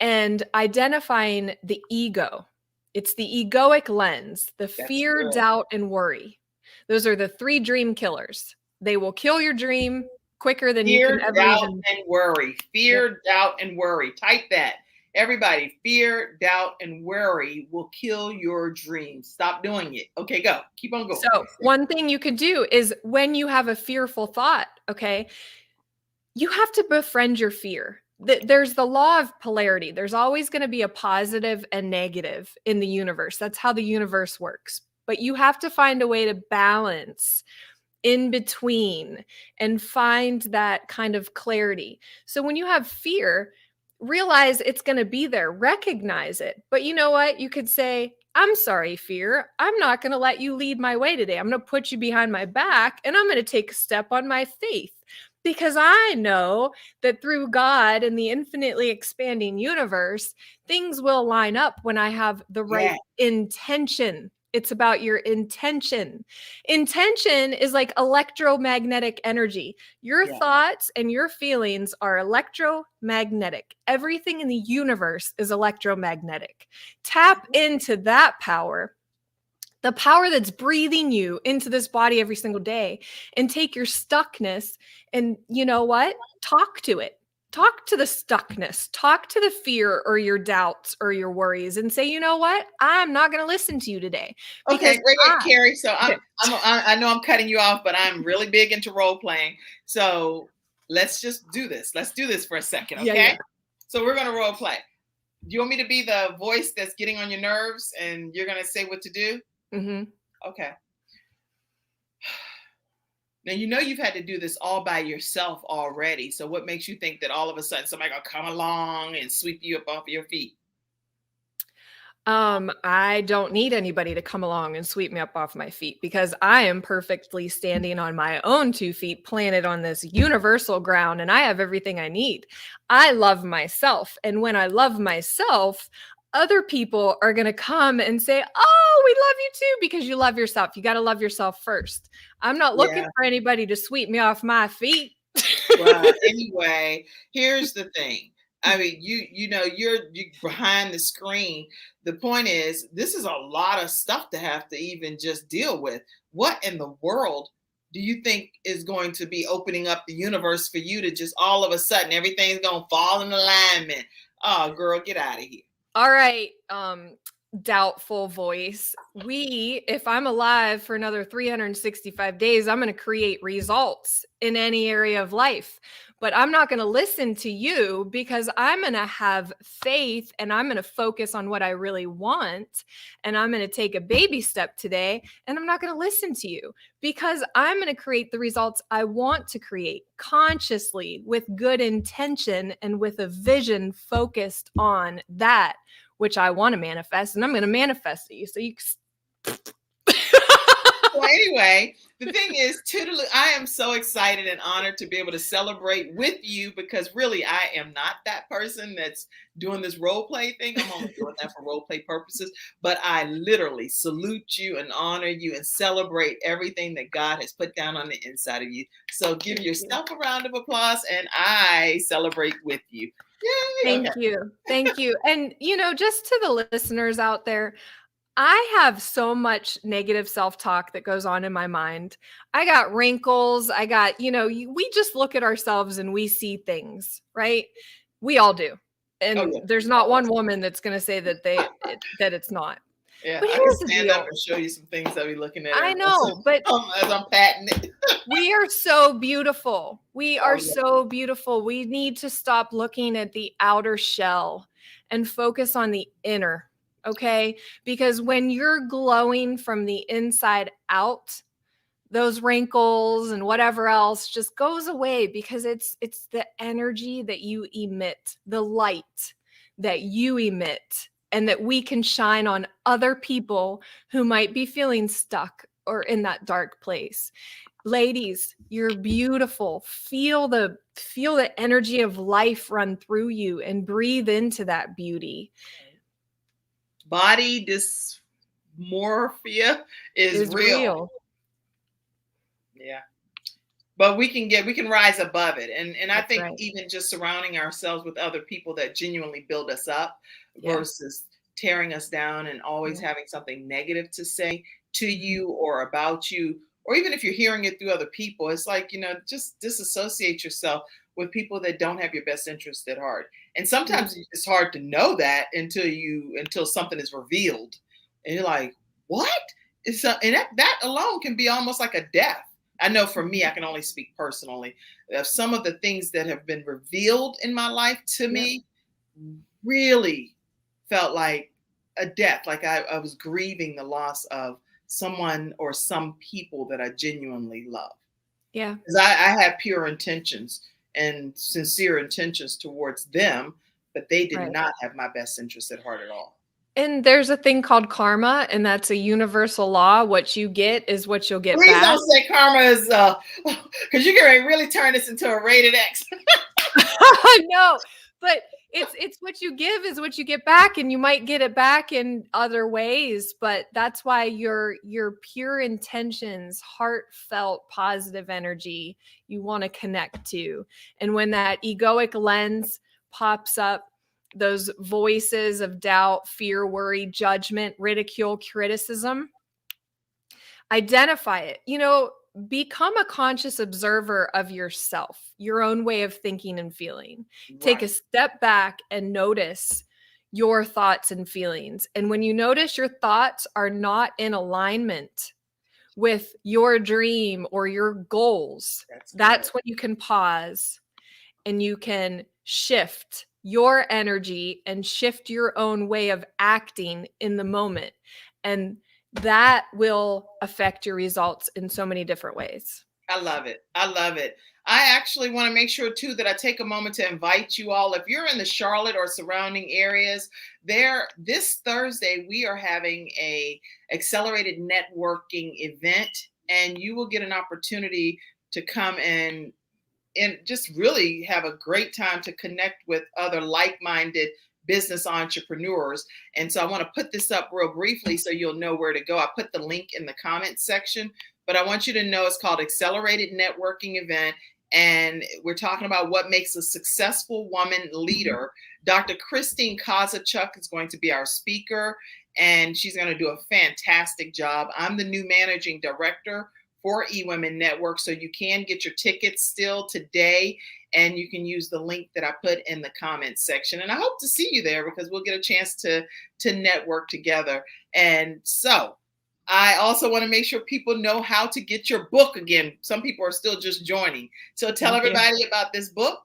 and identifying the ego. It's the egoic lens, the fear, doubt, and worry. Those are the 3 dream killers. They will kill your dream quicker than you can ever doubt, even. and worry. Fear, doubt, and worry. Type that. Everybody, fear, doubt, and worry will kill your dreams. Stop doing it. Okay, go. Keep on going. So one thing you could do is, when you have a fearful thought, okay, you have to befriend your fear. There's the law of polarity. There's always going to be a positive and negative in the universe. That's how the universe works. But you have to find a way to balance in between and find that kind of clarity. So when you have fear, realize it's going to be there, recognize it. But you know what? You could say, I'm sorry, fear. I'm not going to let you lead my way today. I'm going to put you behind my back and I'm going to take a step on my faith, because I know that through God and the infinitely expanding universe, things will line up when I have the right intention It's about your intention. Intention is like electromagnetic energy. Your Yeah. thoughts and your feelings are electromagnetic. Everything in the universe is electromagnetic. Tap into that power, the power that's breathing you into this body every single day, and take your stuckness and, you know what? Talk to it. Talk to the stuckness, talk to the fear or your doubts or your worries, and say, you know what? I'm not going to listen to you today because Okay, great, I, Carrie. So okay. I know I'm cutting you off, but I'm really big into role playing. So let's just do this. Let's do this for a second, Yeah, okay? yeah. So we're gonna role play. Do you want me to be the voice that's getting on your nerves, and you're gonna say what to do? Mm-hmm. Okay. Now you know you've had to do this all by yourself already. So what makes you think that all of a sudden somebody gonna come along and sweep you up off your feet? I don't need anybody to come along and sweep me up off my feet because I am perfectly standing on my own 2 feet planted on this universal ground, and I have everything I need. I love myself. And when I love myself, other people are going to come and say, "Oh, we love you too," because you love yourself. You got to love yourself first. I'm not looking Yeah. for anybody to sweep me off my feet. Well, anyway, here's the thing. I mean, you know, you're behind the screen. The point is, this is a lot of stuff to have to even just deal with. What in the world do you think is going to be opening up the universe for you to just all of a sudden everything's gonna fall in alignment? Oh, girl, get out of here. All right, doubtful voice. If I'm alive for another 365 days, I'm going to create results in any area of life. But I'm not going to listen to you because I'm going to have faith and I'm going to focus on what I really want. And I'm going to take a baby step today and I'm not going to listen to you because I'm going to create the results I want to create consciously with good intention and with a vision focused on that which I want to manifest, and I'm going to manifest it. So you. Well, anyway, the thing is, I am so excited and honored to be able to celebrate with you because really, I am not that person that's doing this role play thing. I'm only doing that for role play purposes, but I literally salute you and honor you and celebrate everything that God has put down on the inside of you. So give yourself a round of applause, and I celebrate with you. Yay! Thank you. Thank you. And, just to the listeners out there, I have so much negative self-talk that goes on in my mind. I got wrinkles. I got, we just look at ourselves and we see things, right? We all do. And there's not one woman that's going to say that that it's not. Yeah, but I here's can the stand deal. up and show you some things I'll be looking at. I know, but as I'm patting it. we are so beautiful. We are so beautiful. We need to stop looking at the outer shell and focus on the inner. Okay. Because when you're glowing from the inside out, those wrinkles and whatever else just goes away because it's the energy that you emit, the light that you emit, and that we can shine on other people who might be feeling stuck or in that dark place. Ladies, you're beautiful. Feel the energy of life run through you and breathe into that beauty. Body dysmorphia is real. Yeah. But we can rise above it. And I think even just surrounding ourselves with other people that genuinely build us up versus tearing us down and always having something negative to say to you or about you, or even if you're hearing it through other people, it's like, just disassociate yourself with people that don't have your best interest at heart. And sometimes it's hard to know that until something is revealed. And you're like, what? And that alone can be almost like a death. I know for me, I can only speak personally. Some of the things that have been revealed in my life to me really felt like a death. Like I was grieving the loss of someone or some people that I genuinely love. Yeah. Because I had pure intentions and sincere intentions towards them, but they did not have my best interest at heart at all. And there's a thing called karma, and that's a universal law. What you get is what you'll get Please back. don't say karma is, because you're going to really turn this into a rated X. No, but it's what you give is what you get back, and you might get it back in other ways, but that's why your pure intentions, heartfelt positive energy you want to connect to. And when that egoic lens pops up, those voices of doubt, fear, worry, judgment, ridicule, criticism, identify it. Become a conscious observer of yourself, your own way of thinking and feeling. Take a Right. step back and notice your thoughts and feelings. And when you notice your thoughts are not in alignment with your dream or your goals, that's when you can pause and you can shift your energy and shift your own way of acting in the moment. And that will affect your results in so many different ways. I love it. I love it. I actually want to make sure too that I take a moment to invite you all. If you're in the Charlotte or surrounding areas, this Thursday we are having a accelerated networking event, and you will get an opportunity to come and just really have a great time to connect with other like-minded business entrepreneurs. And so I want to put this up real briefly so you'll know where to go. I put the link in the comments section, but I want you to know it's called Accelerated Networking Event. And we're talking about what makes a successful woman leader. Dr. Christine Kozachuk is going to be our speaker, and she's going to do a fantastic job. I'm the new managing director for eWomen Network, so you can get your tickets still today, and you can use the link that I put in the comments section. And I hope to see you there because we'll get a chance to network together. And so I also want to make sure people know how to get your book again. Some people are still just joining. So tell everybody about this book.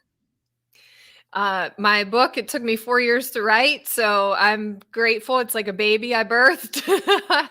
My book, it took me 4 years to write, so I'm grateful. It's like a baby I birthed.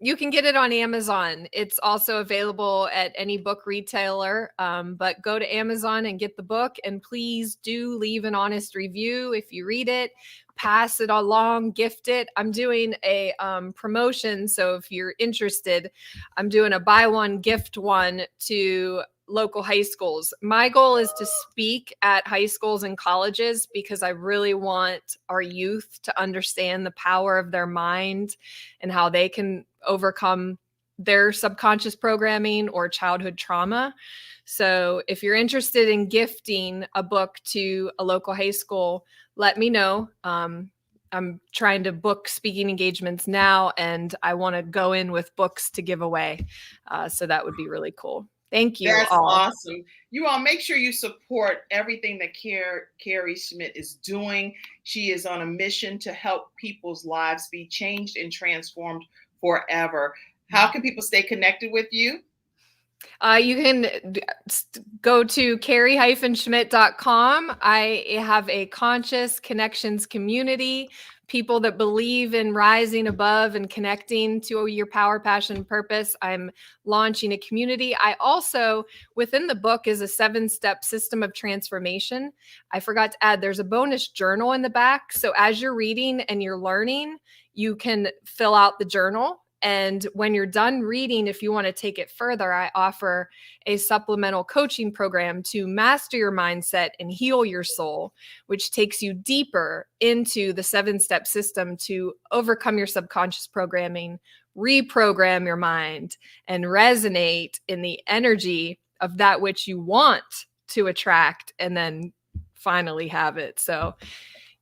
You can get it on Amazon. It's also available at any book retailer, but go to Amazon and get the book. And please do leave an honest review if you read it. Pass it along, gift it. I'm doing a promotion, so if you're interested, I'm doing a buy one, gift one to local high schools. My goal is to speak at high schools and colleges because I really want our youth to understand the power of their mind and how they can overcome their subconscious programming or childhood trauma. So if you're interested in gifting a book to a local high school, let me know. I'm trying to book speaking engagements now, and I want to go in with books to give away. So that would be really cool. Thank you. That's all. awesome. You all make sure you support everything that Carrie Schmidt is doing. She is on a mission to help people's lives be changed and transformed forever. How can people stay connected with you? You can go to carrie-schmidt.com. I have a conscious connections community, people that believe in rising above and connecting to your power, passion, purpose. I'm launching a community. I also, within the book, is a 7-step system of transformation. I forgot to add, there's a bonus journal in the back. So as you're reading and you're learning, you can fill out the journal. And when you're done reading, if you want to take it further, I offer a supplemental coaching program to master your mindset and heal your soul, which takes you deeper into the 7-step system to overcome your subconscious programming, reprogram your mind, and resonate in the energy of that which you want to attract and then finally have it. So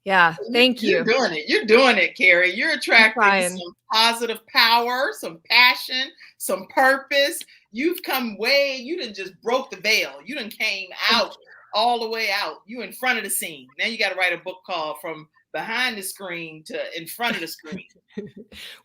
yeah, thank you. You're doing it. You're doing it, Carrie. You're attracting some positive power, some passion, some purpose. You've come you done just broke the veil. You done came out all the way out. You in front of the scene. Now you got to write a book called From Behind the Screen to In Front of the Screen.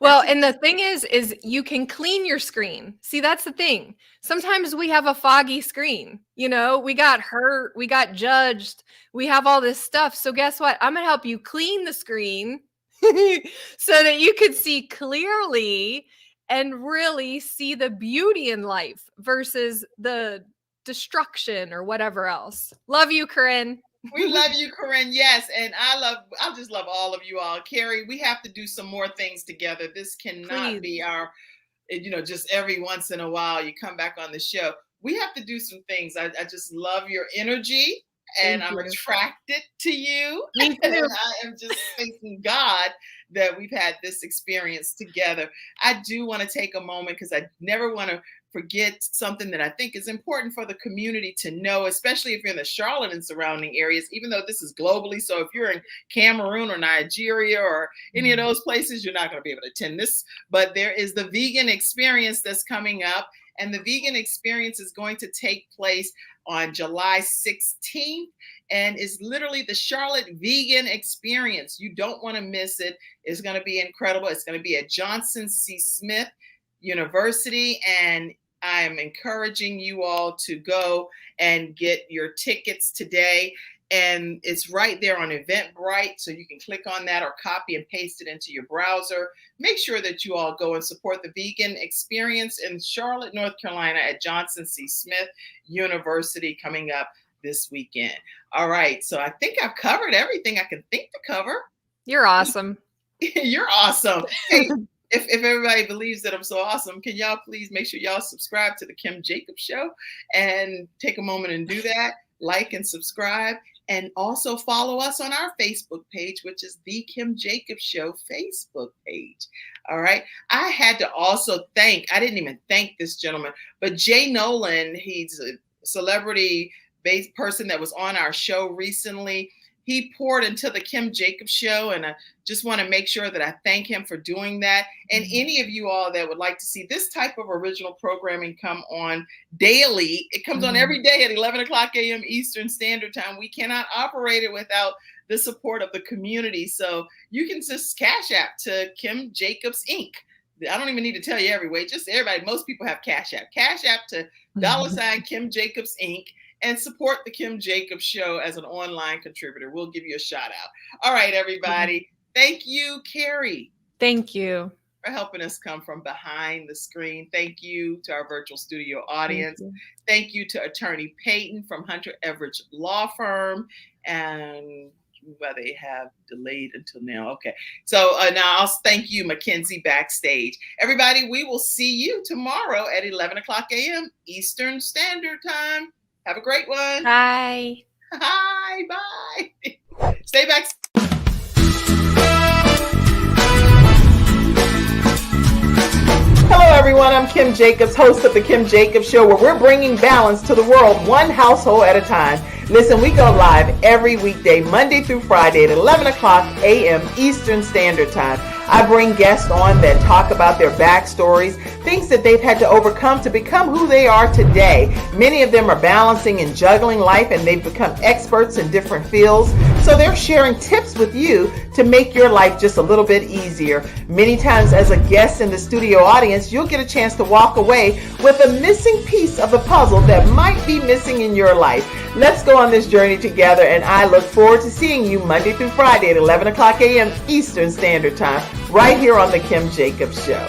Well, and the thing is you can clean your screen. See, that's the thing. Sometimes we have a foggy screen. You know, we got hurt, we got judged, we have all this stuff. So guess what? I'm going to help you clean the screen so that you can see clearly and really see the beauty in life versus the destruction or whatever else. Love you, Corinne. We love you, Corinne. Yes. And I just love all of you all. Carrie, we have to do some more things together. This cannot be our, just every once in a while you come back on the show. We have to do some things. I just love your energy. and Thank I'm you. attracted to you. Me And too. I am just thanking God that we've had this experience together. I do want to take a moment because I never want to forget something that I think is important for the community to know, especially if you're in the Charlotte and surrounding areas, even though this is globally. So if you're in Cameroon or Nigeria or any of those places, you're not going to be able to attend this. But there is the vegan experience that's coming up. And the vegan experience is going to take place on July 16th and is literally the Charlotte Vegan Experience. You don't want to miss it. It's going to be incredible. It's going to be at Johnson C. Smith University, and I am encouraging you all to go and get your tickets today. And it's right there on Eventbrite, so you can click on that or copy and paste it into your browser. Make sure that you all go and support the vegan experience in Charlotte, North Carolina at Johnson C. Smith University coming up this weekend. All right, so I think I've covered everything I can think to cover. You're awesome. You're awesome. Hey, if everybody believes that I'm so awesome, can y'all please make sure y'all subscribe to the Kim Jacobs Show and take a moment and do that. Like and subscribe, and also follow us on our Facebook page, which is the Kim Jacobs Show Facebook page. All right. I had to also I didn't even thank this gentleman, but Jay Nolan, he's a celebrity-based person that was on our show recently. He poured into the Kim Jacobs Show, and I just want to make sure that I thank him for doing that. And any of you all that would like to see this type of original programming come on daily, it comes on every day at 11 o'clock a.m. Eastern Standard Time. We cannot operate it without the support of the community. So you can just Cash App to Kim Jacobs Inc. I don't even need to tell you every way. Just everybody, most people have Cash App. Cash App to $ Kim Jacobs Inc. and support the Kim Jacobs Show as an online contributor. We'll give you a shout out. All right, everybody. Thank you, Carrie. Thank you for helping us come from behind the screen. Thank you to our virtual studio audience. Thank you to Attorney Peyton from Hunter Everidge Law Firm. And well, they have delayed until now. Okay. So now I'll thank you, Mackenzie, backstage. Everybody, we will see you tomorrow at 11 o'clock a.m. Eastern Standard Time. Have a great one. Bye. Hi. Bye. Stay back. Hello, everyone. I'm Kim Jacobs, host of The Kim Jacobs Show, where we're bringing balance to the world, one household at a time. Listen, we go live every weekday, Monday through Friday at 11 o'clock a.m. Eastern Standard Time. I bring guests on that talk about their backstories, things that they've had to overcome to become who they are today. Many of them are balancing and juggling life, and they've become experts in different fields. So they're sharing tips with you to make your life just a little bit easier. Many times as a guest in the studio audience, you'll get a chance to walk away with a missing piece of the puzzle that might be missing in your life. Let's go on this journey together, and I look forward to seeing you Monday through Friday at 11 o'clock a.m. Eastern Standard Time, right here on The Kim Jacobs Show.